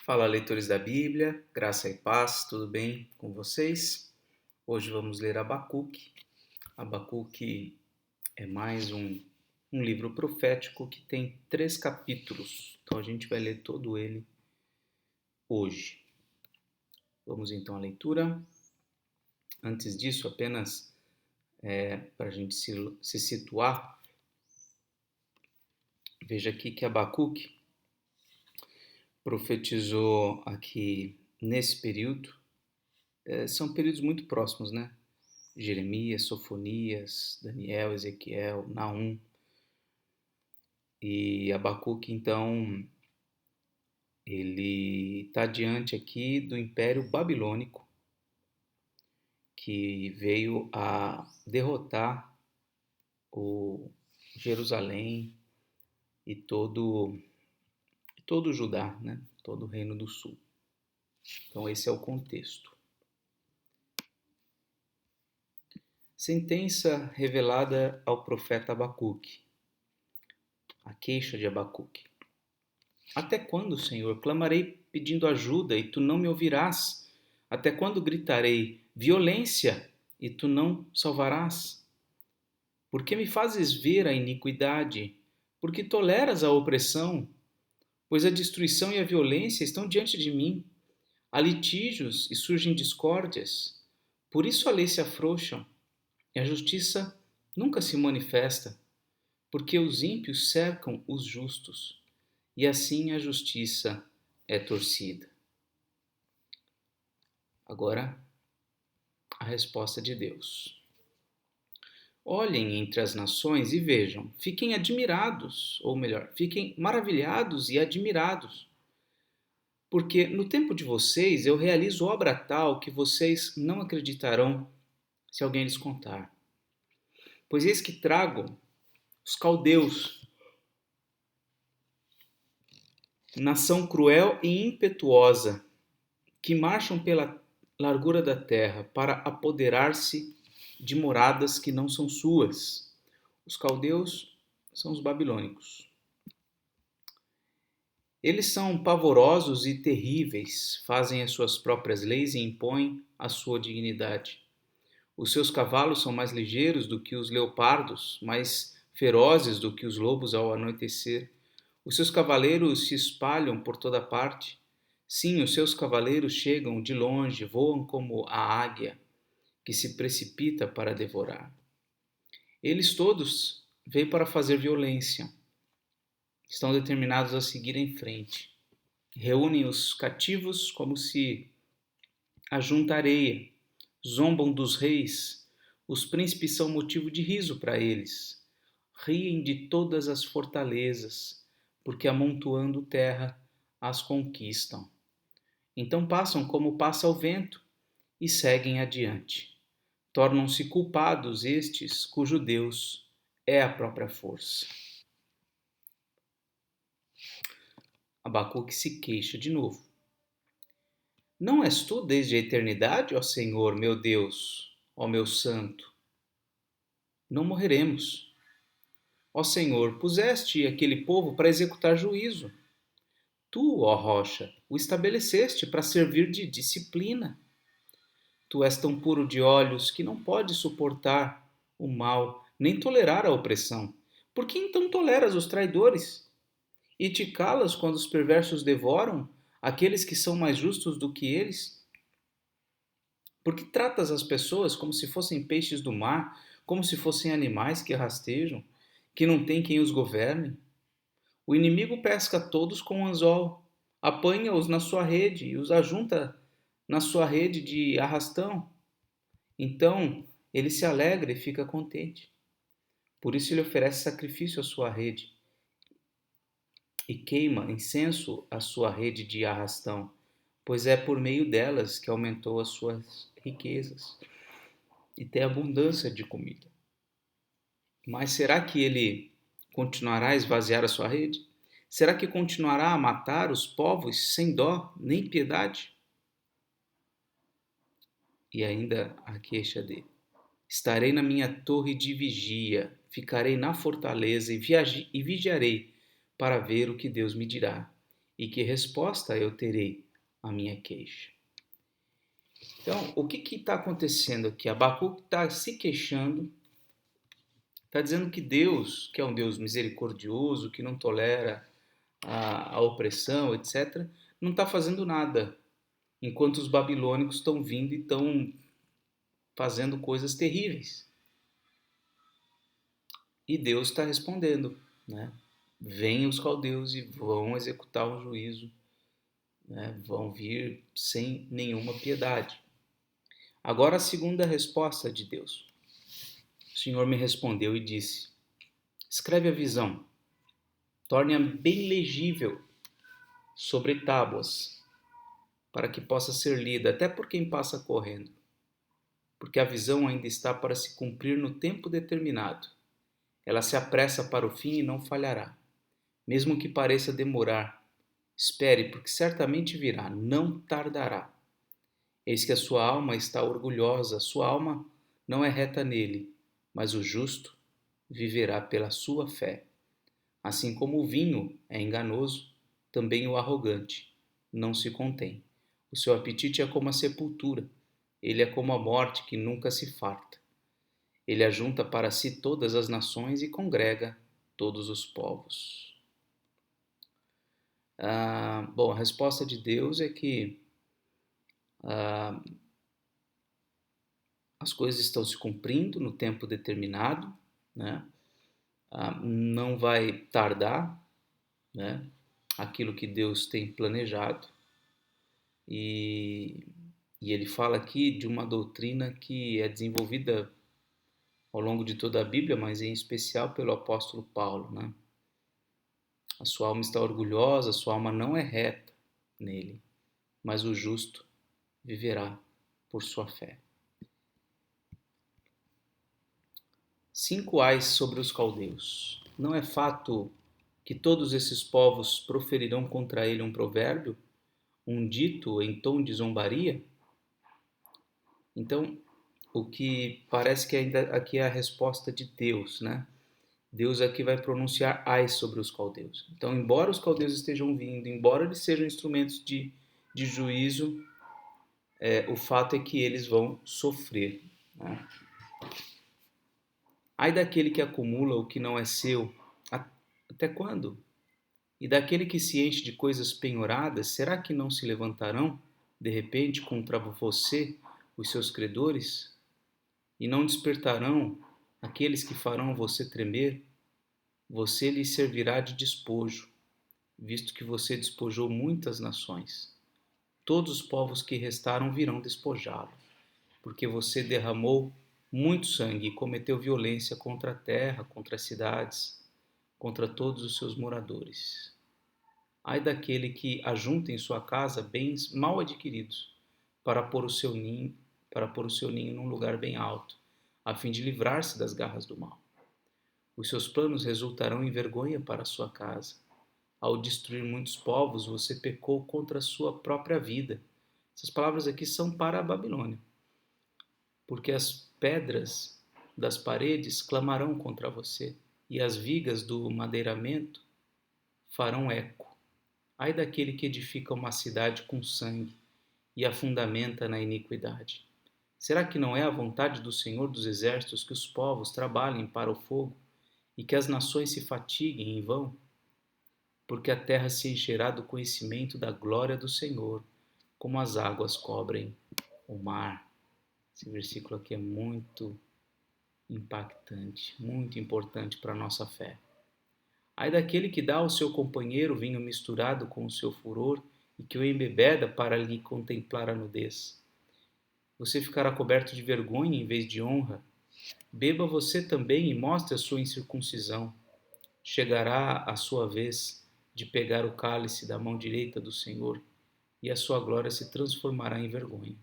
Fala, leitores da Bíblia, graça e paz, tudo bem com vocês? Hoje vamos ler Abacuque. Abacuque é mais um livro profético que tem 3 capítulos, então a gente vai ler todo ele hoje. Vamos então à leitura. Antes disso, apenas para a gente se situar, veja aqui que Abacuque profetizou aqui nesse período. São períodos muito próximos, né? Jeremias, Sofonias, Daniel, Ezequiel, Naum e Abacuque, então, ele está diante aqui do Império Babilônico, que veio a derrotar o Jerusalém e todo o Judá, né? Todo o Reino do Sul. Então, esse é o contexto. Sentença revelada ao profeta Abacuque. A queixa de Abacuque. Até quando, Senhor, clamarei pedindo ajuda e tu não me ouvirás? Até quando gritarei violência e tu não salvarás? Por que me fazes ver a iniquidade? Por que toleras a opressão? Pois a destruição e a violência estão diante de mim. Há litígios e surgem discórdias. Por isso a lei se afrouxa e a justiça nunca se manifesta, porque os ímpios cercam os justos, e assim a justiça é torcida. Agora, a resposta de Deus. Olhem entre as nações e vejam, fiquem admirados, ou melhor, fiquem maravilhados e admirados, porque no tempo de vocês eu realizo obra tal que vocês não acreditarão se alguém lhes contar. Pois eis que trago os caldeus, nação cruel e impetuosa, que marcham pela largura da terra para apoderar-se de moradas que não são suas. Os caldeus são os babilônicos. Eles são pavorosos e terríveis, fazem as suas próprias leis e impõem a sua dignidade. Os seus cavalos são mais ligeiros do que os leopardos, mais ferozes do que os lobos ao anoitecer. Os seus cavaleiros se espalham por toda parte. Sim, os seus cavaleiros chegam de longe, voam como a águia, que se precipita para devorar. Eles todos veio para fazer violência. Estão determinados a seguir em frente. Reúnem os cativos como se ajunta areia. Zombam dos reis. Os príncipes são motivo de riso para eles. Riem de todas as fortalezas, porque amontoando terra as conquistam. Então passam como passa o vento e seguem adiante. Tornam-se culpados estes cujo Deus é a própria força. Abacuque se queixa de novo. Não és tu desde a eternidade, ó Senhor, meu Deus, ó meu santo? Não morreremos. Ó Senhor, puseste aquele povo para executar juízo. Tu, ó rocha, o estabeleceste para servir de disciplina. Tu és tão puro de olhos que não podes suportar o mal, nem tolerar a opressão. Por que então toleras os traidores? E te calas quando os perversos devoram aqueles que são mais justos do que eles? Por que tratas as pessoas como se fossem peixes do mar, como se fossem animais que rastejam, que não tem quem os governe? O inimigo pesca todos com um anzol, apanha-os na sua rede e os ajunta na sua rede de arrastão. Então ele se alegra e fica contente. Por isso ele oferece sacrifício à sua rede e queima incenso à sua rede de arrastão, pois é por meio delas que aumentou as suas riquezas e tem abundância de comida. Mas será que ele continuará a esvaziar a sua rede? Será que continuará a matar os povos sem dó nem piedade? E ainda a queixa dele. Estarei na minha torre de vigia, ficarei na fortaleza e vigiarei para ver o que Deus me dirá. E que resposta eu terei à minha queixa? Então, o que está acontecendo aqui? Abacuque está se queixando, está dizendo que Deus, que é um Deus misericordioso, que não tolera a opressão, etc., não está fazendo nada, enquanto os babilônicos estão vindo e estão fazendo coisas terríveis. E Deus está respondendo, né? Vêm os caldeus e vão executar um juízo, né? Vão vir sem nenhuma piedade. Agora a segunda resposta de Deus. O Senhor me respondeu e disse: escreve a visão, torne-a bem legível sobre tábuas, para que possa ser lida até por quem passa correndo. Porque a visão ainda está para se cumprir no tempo determinado. Ela se apressa para o fim e não falhará. Mesmo que pareça demorar, espere, porque certamente virá, não tardará. Eis que a sua alma está orgulhosa, sua alma não é reta nele, mas o justo viverá pela sua fé. Assim como o vinho é enganoso, também o arrogante não se contém. O seu apetite é como a sepultura, ele é como a morte que nunca se farta. Ele ajunta para si todas as nações e congrega todos os povos. Bom, a resposta de Deus é que ah, as coisas estão se cumprindo no tempo determinado, né? Não vai tardar, né? Aquilo que Deus tem planejado. E, e ele fala aqui de uma doutrina que é desenvolvida ao longo de toda a Bíblia, mas em especial pelo apóstolo Paulo, né? A sua alma está orgulhosa, a sua alma não é reta nele, mas o justo viverá por sua fé. 5 ais sobre os caldeus. Não é fato que todos esses povos proferirão contra ele um provérbio, um dito em tom de zombaria? Então, o que parece que ainda aqui é a resposta de Deus, né? Deus aqui vai pronunciar ais sobre os caldeus. Então, embora os caldeus estejam vindo, embora eles sejam instrumentos de juízo, o fato é que eles vão sofrer, né? Ai daquele que acumula o que não é seu, até quando? E daquele que se enche de coisas penhoradas, será que não se levantarão, de repente, contra você, os seus credores? E não despertarão aqueles que farão você tremer? Você lhe servirá de despojo, visto que você despojou muitas nações. Todos os povos que restaram virão despojá-lo, porque você derramou muito sangue e cometeu violência contra a terra, contra as cidades, contra todos os seus moradores. Ai daquele que ajunta em sua casa bens mal adquiridos, para pôr o seu ninho, num lugar bem alto, a fim de livrar-se das garras do mal. Os seus planos resultarão em vergonha para a sua casa. Ao destruir muitos povos, você pecou contra a sua própria vida. Essas palavras aqui são para a Babilônia. Porque as pedras das paredes clamarão contra você, e as vigas do madeiramento farão eco. Ai daquele que edifica uma cidade com sangue e a fundamenta na iniquidade. Será que não é a vontade do Senhor dos Exércitos que os povos trabalhem para o fogo e que as nações se fatiguem em vão? Porque a terra se encherá do conhecimento da glória do Senhor, como as águas cobrem o mar. Esse versículo aqui é muito impactante, muito importante para a nossa fé. Ai daquele que dá ao seu companheiro vinho misturado com o seu furor e que o embebeda para lhe contemplar a nudez. Você ficará coberto de vergonha em vez de honra. Beba você também e mostre a sua incircuncisão. Chegará a sua vez de pegar o cálice da mão direita do Senhor, e a sua glória se transformará em vergonha,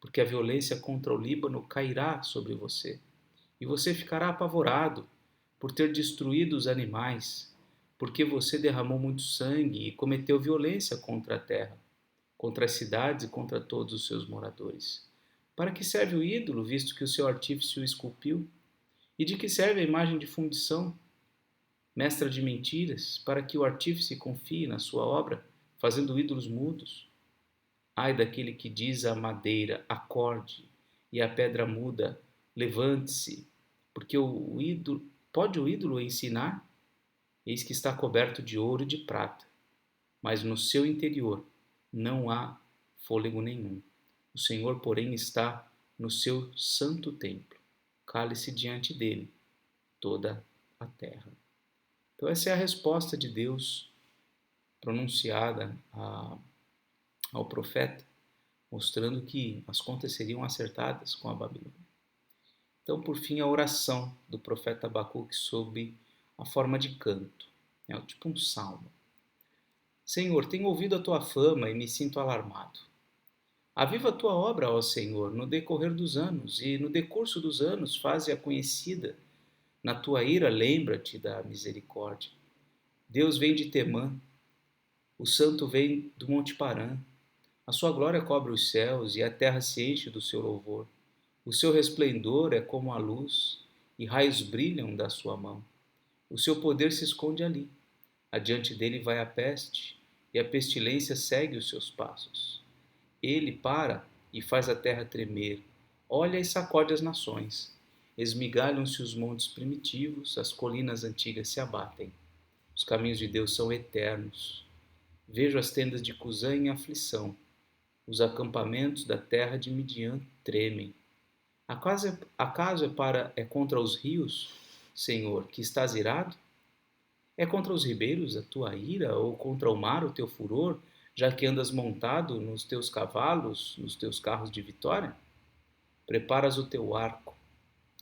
porque a violência contra o Líbano cairá sobre você, e você ficará apavorado por ter destruído os animais, porque você derramou muito sangue e cometeu violência contra a terra, contra as cidades e contra todos os seus moradores. Para que serve o ídolo, visto que o seu artífice o esculpiu? E de que serve a imagem de fundição, mestra de mentiras, para que o artífice confie na sua obra? fazendo ídolos mudos. Ai daquele que diz à madeira, acorde, e à pedra muda, levante-se, porque pode o ídolo ensinar? Eis que está coberto de ouro e de prata, mas no seu interior não há fôlego nenhum. O Senhor, porém, está no seu santo templo. Cale-se diante dele toda a terra. Então, essa é a resposta de Deus pronunciada ao profeta, mostrando que as contas seriam acertadas com a Babilônia. Então, por fim, a oração do profeta Abacuque sob a forma de canto, tipo um salmo. Senhor, tenho ouvido a tua fama e me sinto alarmado. Aviva a tua obra, ó Senhor, no decorrer dos anos, e no decurso dos anos faze-a conhecida. Na tua ira, lembra-te da misericórdia. Deus vem de Temã, o santo vem do Monte Parã. A sua glória cobre os céus e a terra se enche do seu louvor. O seu resplendor é como a luz e raios brilham da sua mão. O seu poder se esconde ali. Adiante dele vai a peste e a pestilência segue os seus passos. Ele para e faz a terra tremer, olha e sacode as nações. Esmigalham-se os montes primitivos, as colinas antigas se abatem. Os caminhos de Deus são eternos. Vejo as tendas de Cusã em aflição. Os acampamentos da terra de Midian tremem. Acaso é contra os rios, Senhor, que estás irado? É contra os ribeiros a tua ira, ou contra o mar o teu furor, já que andas montado nos teus cavalos, nos teus carros de vitória? Preparas o teu arco,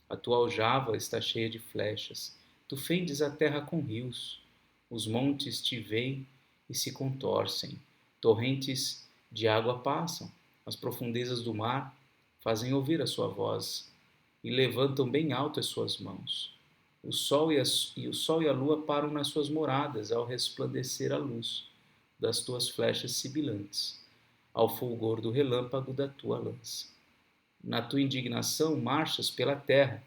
a tua aljava está cheia de flechas, tu fendes a terra com rios, os montes te veem e se contorcem, torrentes de água passam, as profundezas do mar fazem ouvir a sua voz e levantam bem alto as suas mãos. O sol e a lua param nas suas moradas ao resplandecer a luz das tuas flechas sibilantes, ao fulgor do relâmpago da tua lança. Na tua indignação marchas pela terra,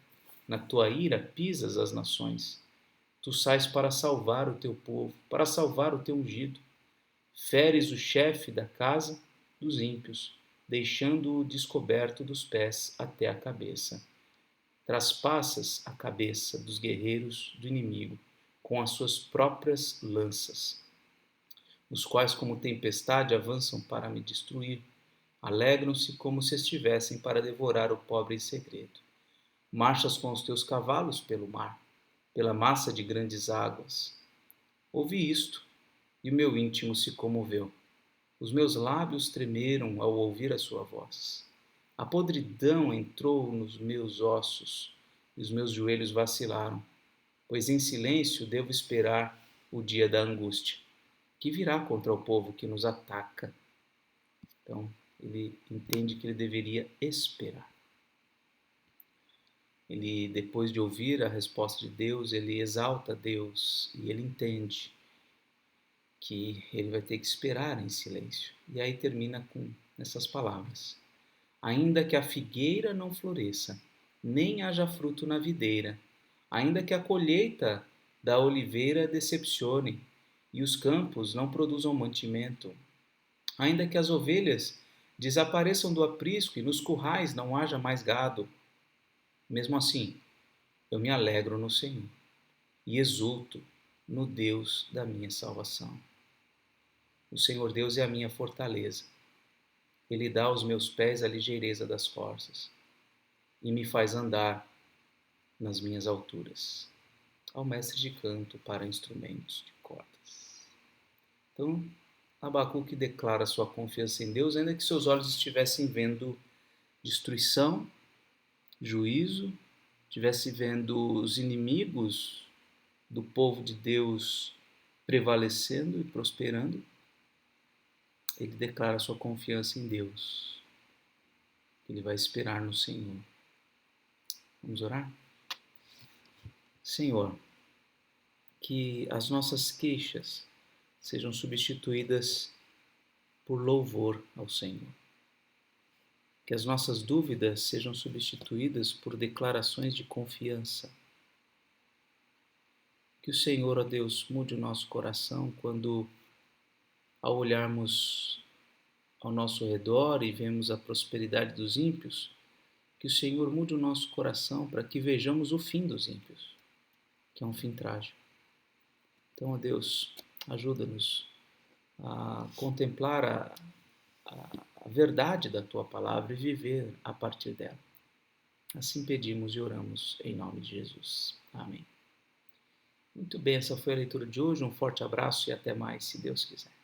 na tua ira pisas as nações. Tu sais para salvar o teu povo, para salvar o teu ungido. Feres o chefe da casa dos ímpios, deixando-o descoberto dos pés até a cabeça. Traspassas a cabeça dos guerreiros do inimigo com as suas próprias lanças, os quais, como tempestade, avançam para me destruir. Alegram-se como se estivessem para devorar o pobre em segredo. Marchas com os teus cavalos pelo mar, pela massa de grandes águas. Ouvi isto, e o meu íntimo se comoveu. Os meus lábios tremeram ao ouvir a sua voz. A podridão entrou nos meus ossos, e os meus joelhos vacilaram, pois em silêncio devo esperar o dia da angústia, que virá contra o povo que nos ataca. Então, ele entende que ele deveria esperar. Ele, depois de ouvir a resposta de Deus, ele exalta Deus e ele entende que ele vai ter que esperar em silêncio. E aí termina com essas palavras: ainda que a figueira não floresça, nem haja fruto na videira, ainda que a colheita da oliveira decepcione e os campos não produzam mantimento, ainda que as ovelhas desapareçam do aprisco e nos currais não haja mais gado, mesmo assim, eu me alegro no Senhor e exulto no Deus da minha salvação. O Senhor Deus é a minha fortaleza. Ele dá aos meus pés a ligeireza das corças e me faz andar nas minhas alturas. Ao mestre de canto para instrumentos de cordas. Então, Abacuque declara sua confiança em Deus, ainda que seus olhos estivessem vendo destruição, juízo, estivesse vendo os inimigos do povo de Deus prevalecendo e prosperando. Ele declara sua confiança em Deus. Ele vai esperar no Senhor. Vamos orar? Senhor, que as nossas queixas sejam substituídas por louvor ao Senhor. Que as nossas dúvidas sejam substituídas por declarações de confiança. Que o Senhor, ó Deus, mude o nosso coração quando ao olharmos ao nosso redor e vemos a prosperidade dos ímpios, que o Senhor mude o nosso coração para que vejamos o fim dos ímpios, que é um fim trágico. Então, ó Deus, ajuda-nos a contemplar a verdade da Tua palavra e viver a partir dela. Assim pedimos e oramos em nome de Jesus. Amém. Muito bem, essa foi a leitura de hoje. Um forte abraço e até mais, se Deus quiser.